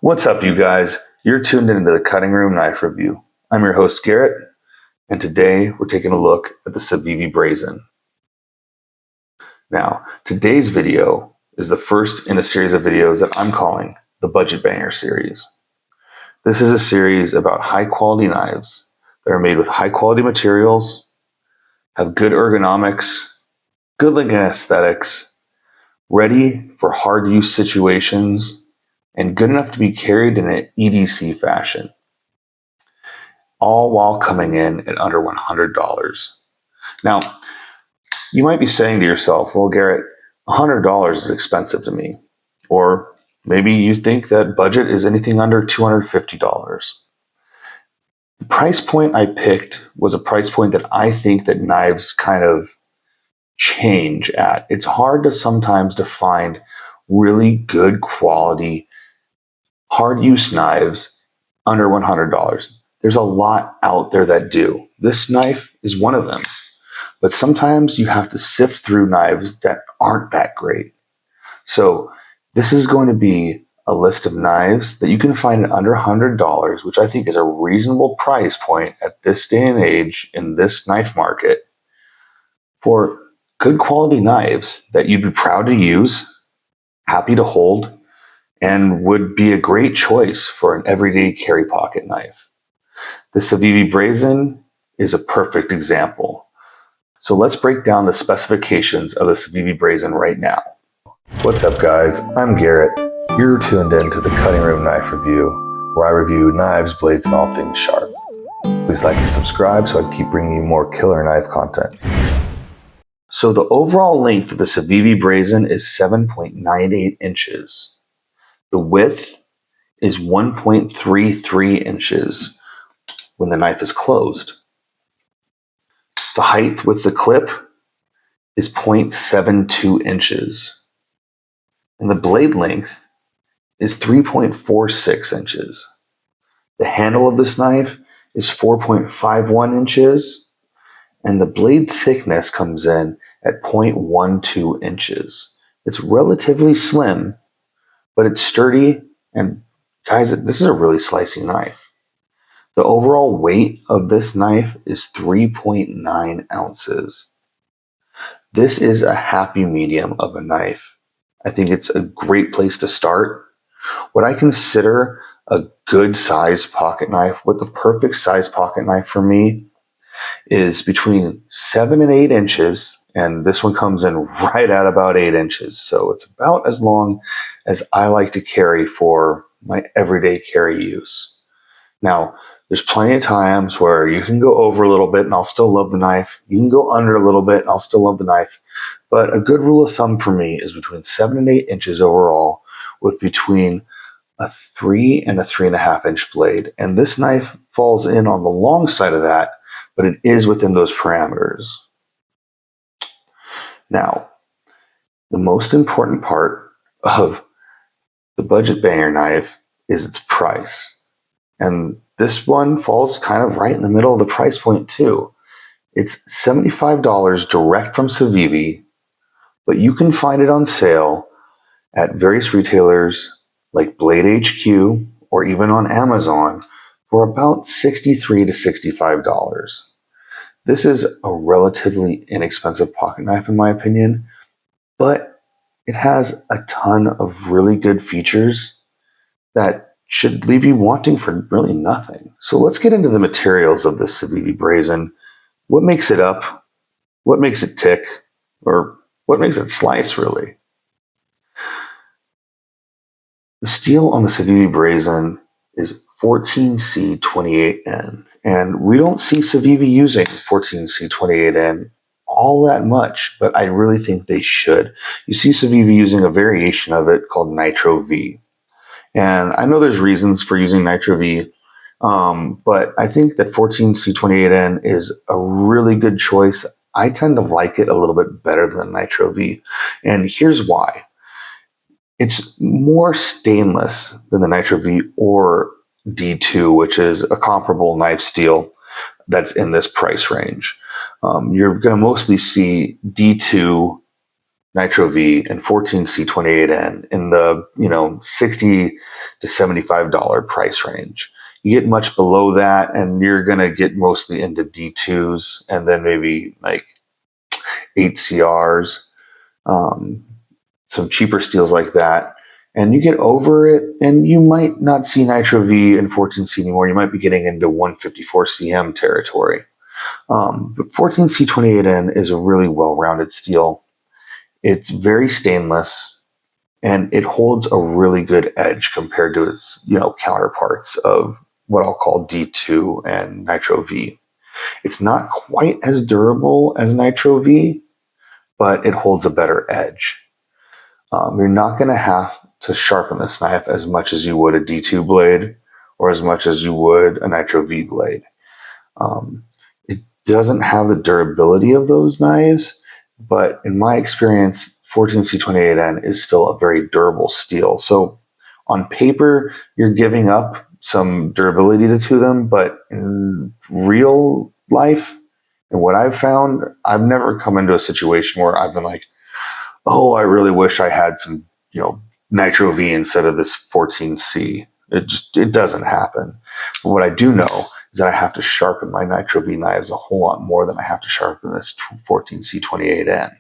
What's up, you guys? You're tuned into the Cutting Room Knife Review. I'm your host, Garrett, and today we're taking a look at the Civi Brazen. Now, today's video is the first in a series of videos that I'm calling the Budget Banger series. This is a series about high-quality knives that are made with high-quality materials, have good ergonomics, good-looking aesthetics, ready for hard-use situations, and good enough to be carried in an EDC fashion, all while coming in at under $100. Now, you might be saying to yourself, well, Garrett, $100 is expensive to me. Or maybe you think that budget is anything under $250. The price point I picked was a price point that I think that knives kind of change at. It's hard to sometimes to find really good quality hard use knives under $100. There's a lot out there that do. This knife is one of them. But sometimes you have to sift through knives that aren't that great. So this is going to be a list of knives that you can find at under $100, which I think is a reasonable price point at this day and age in this knife market for good quality knives that you'd be proud to use, happy to hold, and would be a great choice for an everyday carry pocket knife. The Civi Brazen is a perfect example. So let's break down the specifications of the Civi Brazen right now. What's up, guys? I'm Garrett. You're tuned in to the Cutting Room Knife Review, where I review knives, blades, and all things sharp. Please like and subscribe so I can keep bringing you more killer knife content. So the overall length of the Civi Brazen is 7.98 inches. The width is 1.33 inches when the knife is closed. The height with the clip is 0.72 inches. And the blade length is 3.46 inches. The handle of this knife is 4.51 inches. And the blade thickness comes in at 0.12 inches. It's relatively slim, but it's sturdy, and guys, this is a really slicey knife. The overall weight of this knife is 3.9 ounces. This is a happy medium of a knife. I think it's a great place to start. What I consider a good size pocket knife, what the perfect size pocket knife for me is between 7 and 8 inches. And this one comes in right at about 8 inches. So it's about as long as I like to carry for my everyday carry use. Now, there's plenty of times where you can go over a little bit and I'll still love the knife. You can go under a little bit and I'll still love the knife. But a good rule of thumb for me is between 7 and 8 inches overall, with between a 3 and a 3.5 inch blade. And this knife falls in on the long side of that, but it is within those parameters. Now, the most important part of the Budget Banger knife is its price. And this one falls kind of right in the middle of the price point too. It's $75 direct from Civi, but you can find it on sale at various retailers like Blade HQ or even on Amazon for about $63 to $65. This is a relatively inexpensive pocket knife in my opinion, but it has a ton of really good features that should leave you wanting for really nothing. So let's get into the materials of this Civi Brazen. What makes it up? What makes it tick? Or what makes it slice, really? The steel on the Civi Brazen is 14C28N. And we don't see Civi using 14C28N all that much, but I really think they should. You see Civi using a variation of it called Nitro V. And I know there's reasons for using Nitro V, but I think that 14C28N is a really good choice. I tend to like it a little bit better than Nitro V. And here's why. It's more stainless than the Nitro V or D2, which is a comparable knife steel that's in this price range. You're going to mostly see D2 Nitro V and 14C28N in the $60 to $75 price range. You get much below that, and you're gonna get mostly into D2s and then maybe like 8CRs, some cheaper steels like that. And you get over it, and you might not see Nitro V and 14C anymore. You might be getting into 154CM territory. But 14C28N is a really well-rounded steel. It's very stainless, and it holds a really good edge compared to its counterparts of what I'll call D2 and Nitro V. It's not quite as durable as Nitro V, but it holds a better edge. You're not going to have to sharpen this knife as much as you would a D2 blade or as much as you would a Nitro V blade. It doesn't have the durability of those knives, but in my experience, 14C28N is still a very durable steel. So on paper, you're giving up some durability to them, but in real life, and what I've found, I've never come into a situation where I've been like, oh, I really wish I had some, Nitro V instead of this 14C. It doesn't happen. But what I do know is that I have to sharpen my Nitro V knives a whole lot more than I have to sharpen this 14C28N.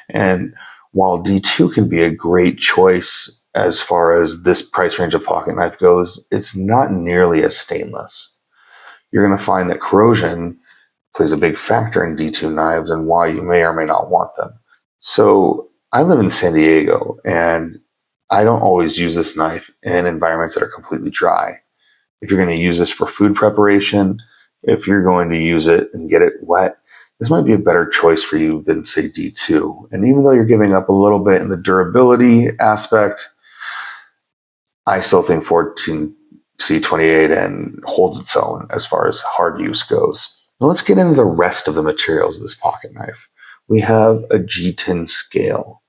And while D2 can be a great choice as far as this price range of pocket knife goes, it's not nearly as stainless. You're going to find that corrosion plays a big factor in D2 knives and why you may or may not want them. So I live in San Diego, and I don't always use this knife in environments that are completely dry. If you're going to use this for food preparation, if you're going to use it and get it wet, this might be a better choice for you than, say, D2. And even though you're giving up a little bit in the durability aspect, I still think 14C28N holds its own as far as hard use goes. Now let's get into the rest of the materials of this pocket knife. We have a G10 scale.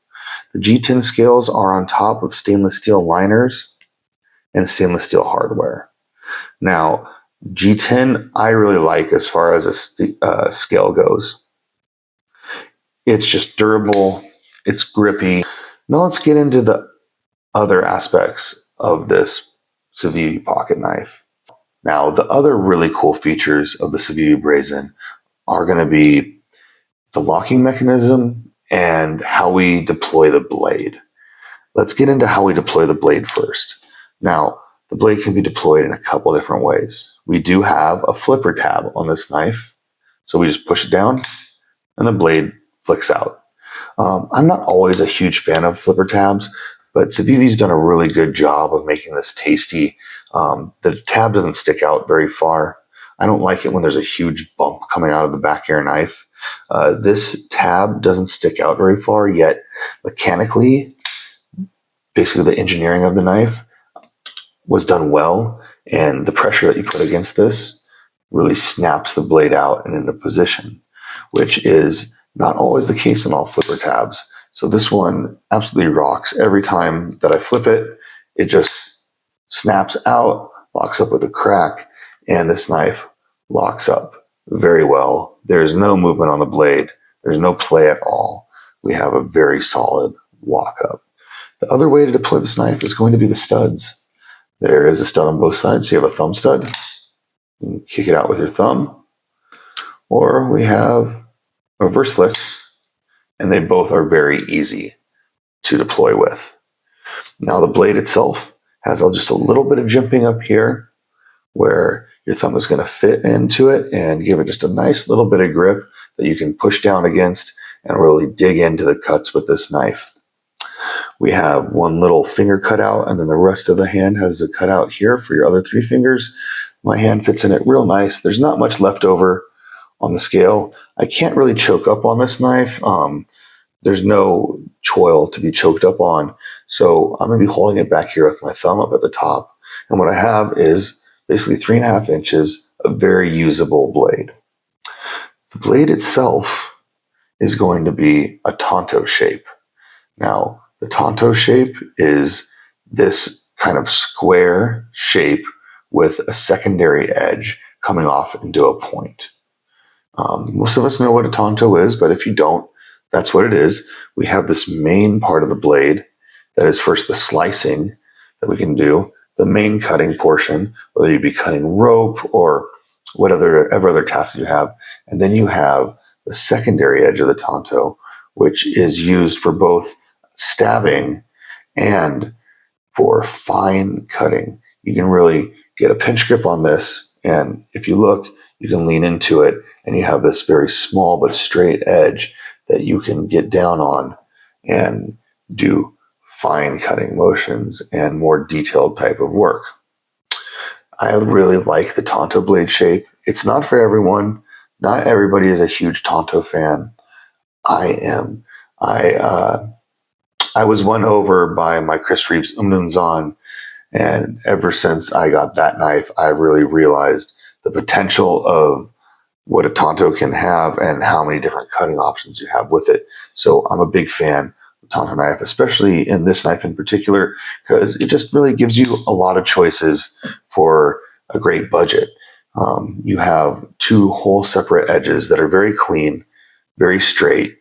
The G10 scales are on top of stainless steel liners and stainless steel hardware. Now, G10 I really like as far as a scale goes. It's just durable, it's grippy. Now let's get into the other aspects of this Civi pocket knife. Now, the other really cool features of the Civi Brazen are going to be the locking mechanism and how we deploy the blade. Let's get into how we deploy the blade first. Now, the blade can be deployed in a couple different ways. We do have a flipper tab on this knife, so we just push it down and the blade flicks out. I'm not always a huge fan of flipper tabs, but Civivi's done a really good job of making this tasty. The tab doesn't stick out very far. I don't like it when there's a huge bump coming out of the back of your knife. This tab doesn't stick out very far, yet mechanically, basically the engineering of the knife was done well, and the pressure that you put against this really snaps the blade out and into position, which is not always the case in all flipper tabs. So this one absolutely rocks. Every time that I flip it, it just snaps out, locks up with a crack, and this knife locks up very well. There's no movement on the blade. There's no play at all. We have a very solid lock up. The other way to deploy this knife is going to be the studs. There is a stud on both sides. So you have a thumb stud. You can kick it out with your thumb. Or we have reverse flicks, and they both are very easy to deploy with. Now the blade itself has just a little bit of jimping up here where your thumb is going to fit into it and give it just a nice little bit of grip that you can push down against and really dig into the cuts with this knife. We have one little finger cutout, and then the rest of the hand has a cutout here for your other three fingers. My hand fits in it real nice. There's not much left over on the scale. I can't really choke up on this knife. There's no choil to be choked up on. So I'm going to be holding it back here with my thumb up at the top. And what I have is basically 3.5 inches of very usable blade. The blade itself is going to be a Tonto shape. Now, the Tonto shape is this kind of square shape with a secondary edge coming off into a point. Most of us know what a Tonto is, but if you don't, That's what it is. We have this main part of the blade that is first the slicing that we can do, the main cutting portion, whether you be cutting rope or whatever other tasks you have. And then you have the secondary edge of the tanto, which is used for both stabbing and for fine cutting. You can really get a pinch grip on this, and if you look, you can lean into it, and you have this very small but straight edge that you can get down on and do fine cutting motions and more detailed type of work. I really like the tanto blade shape. It's not for everyone. Not everybody is a huge tanto fan. I am. I was won over by my Chris Reeves Umnunzan, and ever since I got that knife, I really realized the potential of what a tanto can have and how many different cutting options you have with it. So I'm a big fan of tanto knife, especially in this knife in particular, because it just really gives you a lot of choices for a great budget. You have two whole separate edges that are very clean, very straight.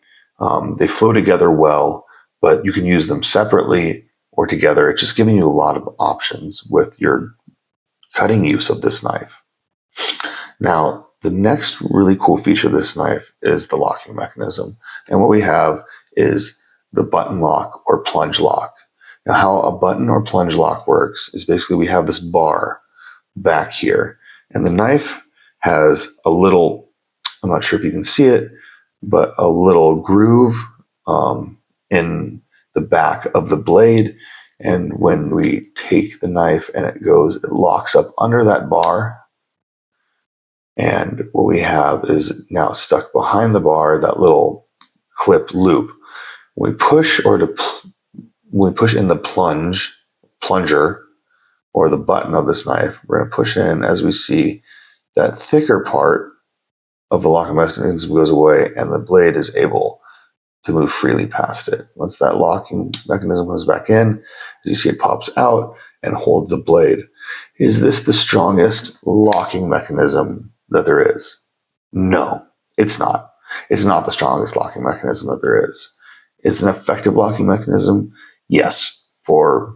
They flow together well, but you can use them separately or together. It's just giving you a lot of options with your cutting use of this knife. Now, the next really cool feature of this knife is the locking mechanism. And what we have is the button lock or plunge lock. Now, how a button or plunge lock works is basically we have this bar back here, and the knife has a little, I'm not sure if you can see it, but a little groove in the back of the blade. And when we take the knife and it locks up under that bar. And what we have is now stuck behind the bar, that little clip loop. When we push in the plunger, or the button of this knife, we're going to push in as we see that thicker part of the locking mechanism goes away and the blade is able to move freely past it. Once that locking mechanism comes back in, as you see, it pops out and holds the blade. Is this the strongest locking mechanism that there is? No, it's not. It's not the strongest locking mechanism that there is. It's an effective locking mechanism, yes, for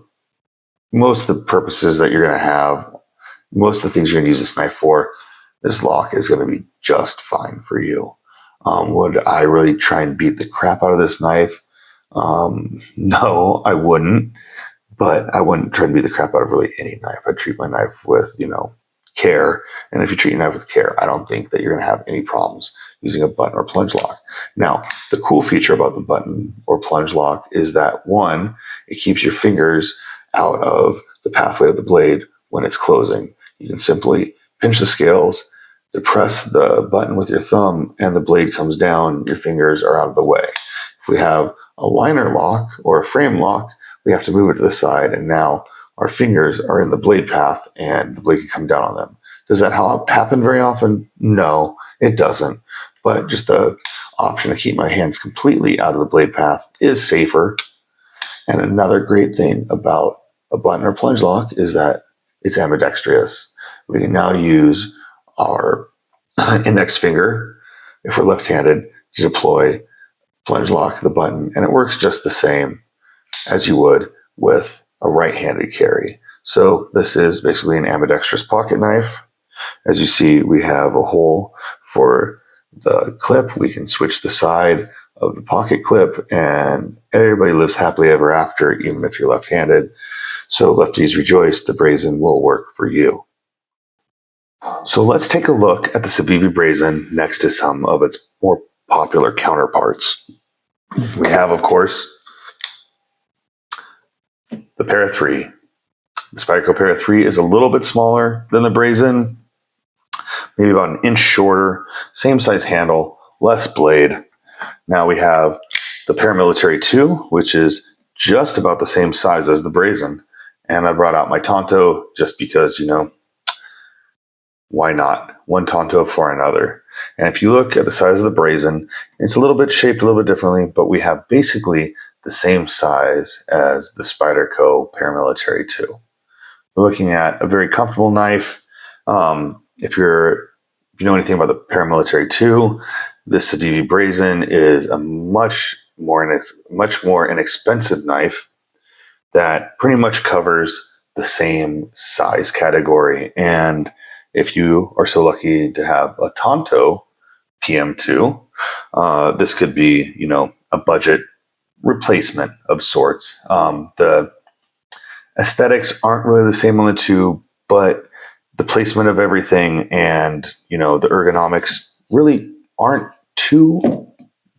most of the purposes that you're going to have, most of the things you're going to use this knife for. This lock is going to be just fine for you. Would I really try and beat the crap out of this knife? No, I wouldn't. But I wouldn't try to beat the crap out of really any knife. I'd treat my knife with, care. And if you treat your knife with care, I don't think that you're going to have any problems using a button or plunge lock. Now, the cool feature about the button or plunge lock is that, one, it keeps your fingers out of the pathway of the blade when it's closing. You can simply pinch the scales, depress the button with your thumb, and the blade comes down. Your fingers are out of the way. If we have a liner lock or a frame lock, we have to move it to the side, and now our fingers are in the blade path and the blade can come down on them. Does that happen very often? No, it doesn't. But just the option to keep my hands completely out of the blade path is safer. And another great thing about a button or plunge lock is that it's ambidextrous. We can now use our index finger, if we're left-handed, to deploy plunge lock the button, and it works just the same as you would with a right-handed carry. So this is basically an ambidextrous pocket knife. As you see, we have a hole for the clip. We can switch the side of the pocket clip, and everybody lives happily ever after, even if you're left-handed. So lefties rejoice, the Brazen will work for you. So let's take a look at the Civi Brazen next to some of its more popular counterparts. We have, of course, the Para 3. The Spyderco Para 3 is a little bit smaller than the Brazen, maybe about an inch shorter, same size handle, less blade. Now we have the Paramilitary 2, which is just about the same size as the Brazen. And I brought out my Tanto just because, why not? One Tanto for another. And if you look at the size of the Brazen, it's a little bit shaped a little bit differently, but we have basically the same size as the Spyderco Paramilitary 2. We're looking at a very comfortable knife. If you know anything about the Paramilitary 2, The Civi Brazen is a much more inexpensive knife that pretty much covers the same size category. And if you are so lucky to have a Tonto PM2, this could be, a budget replacement of sorts. The aesthetics aren't really the same on the two, but the placement of everything and the ergonomics really aren't too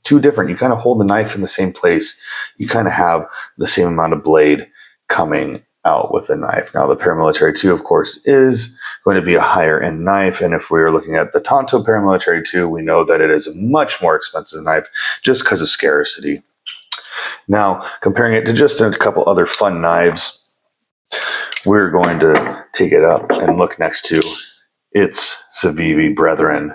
different. You kind of hold the knife in the same place. You kind of have the same amount of blade coming out with the knife. Now, the Paramilitary 2, of course, is going to be a higher end knife. And if we're looking at the Tonto Paramilitary 2, we know that it is a much more expensive knife just because of scarcity. Now, comparing it to just a couple other fun knives, we're going to take it up and look next to its Civi Brethren,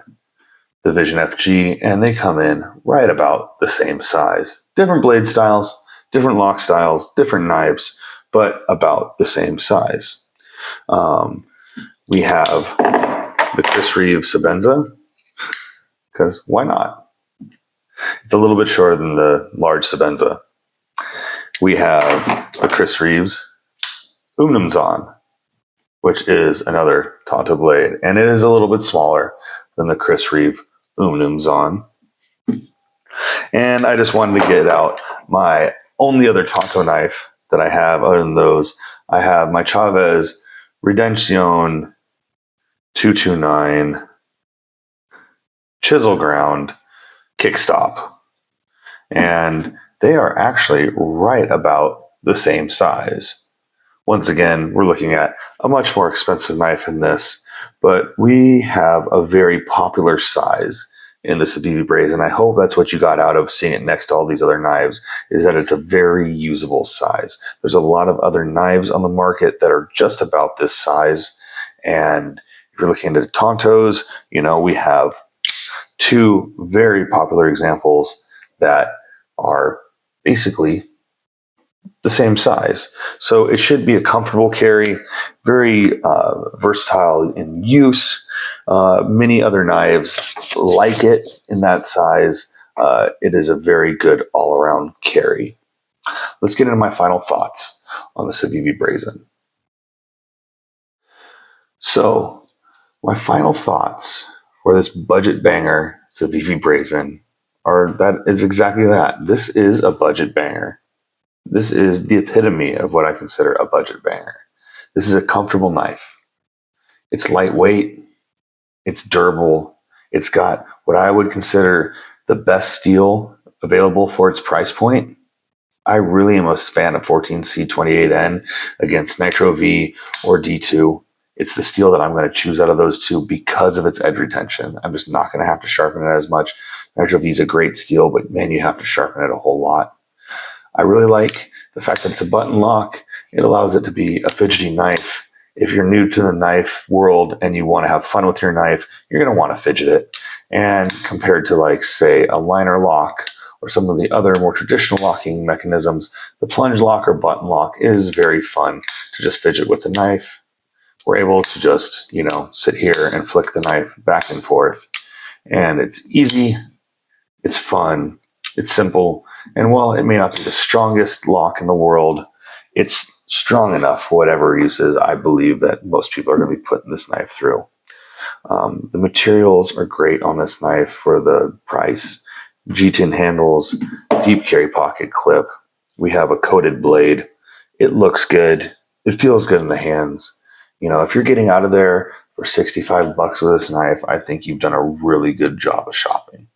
the Vision FG, and they come in right about the same size. Different blade styles, different lock styles, different knives, but about the same size. We have the Chris Reeve Sabenza, because why not? It's a little bit shorter than the large Sabenza. We have the Chris Reeves Umnumzon, which is another Tonto blade, and it is a little bit smaller than the Chris Reeve Umnumzon. And I just wanted to get out my only other Tonto knife that I have other than those. I have my Chavez Redención 229 Chisel Ground Kickstop. And they are actually right about the same size. Once again, we're looking at a much more expensive knife in this, but we have a very popular size in the Civi Brazen. I hope that's what you got out of seeing it next to all these other knives, is that it's a very usable size. There's a lot of other knives on the market that are just about this size. And if you're looking at Tontos, we have two very popular examples that are basically the same size. So it should be a comfortable carry, very versatile in use. Many other knives like it in that size. It is a very good all-around carry. Let's get into my final thoughts on the Civi Brazen. So my final thoughts for this budget banger Civi Brazen is exactly that. This is a budget banger. This is the epitome of what I consider a budget banger. This is a comfortable knife. It's lightweight. It's durable. It's got what I would consider the best steel available for its price point. I really am a fan of 14C28N against Nitro V or D2. It's the steel that I'm going to choose out of those two because of its edge retention. I'm just not going to have to sharpen it as much. Nitro V is a great steel, but man, you have to sharpen it a whole lot. I really like the fact that it's a button lock. It allows it to be a fidgety knife. If you're new to the knife world and you want to have fun with your knife, you're going to want to fidget it. And compared to, say, a liner lock or some of the other more traditional locking mechanisms, the plunge lock or button lock is very fun to just fidget with the knife. We're able to just, sit here and flick the knife back and forth. And it's easy, it's fun, it's simple. And while it may not be the strongest lock in the world, it's strong enough for whatever uses I believe that most people are going to be putting this knife through. The materials are great on this knife for the price. G10 handles, deep carry pocket clip. We have a coated blade. It looks good. It feels good in the hands. If you're getting out of there for $65 with this knife, I think you've done a really good job of shopping.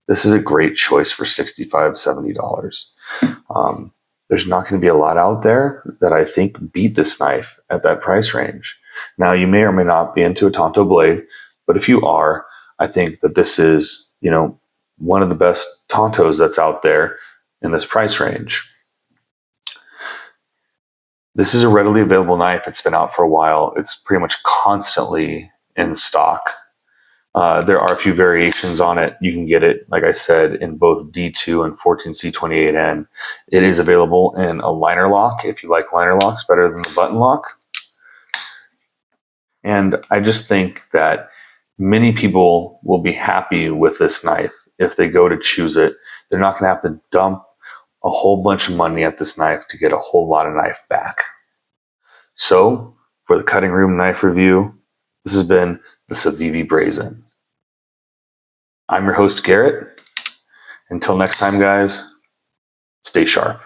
This is a great choice for $65, $70. There's not going to be a lot out there that I think beat this knife at that price range. Now, you may or may not be into a Tonto blade, but if you are, I think that this is, one of the best Tontos that's out there in this price range. This is a readily available knife. It's been out for a while. It's pretty much constantly in stock. There are a few variations on it. You can get it, like I said, in both D2 and 14C28N. It is available in a liner lock if you like liner locks better than the button lock. And I just think that many people will be happy with this knife if they go to choose it, they're not going to have to dump a whole bunch of money at this knife to get a whole lot of knife back. So, for the cutting room knife review, this has been the Civi Brazen. I'm your host, Garrett. Until next time, guys, stay sharp.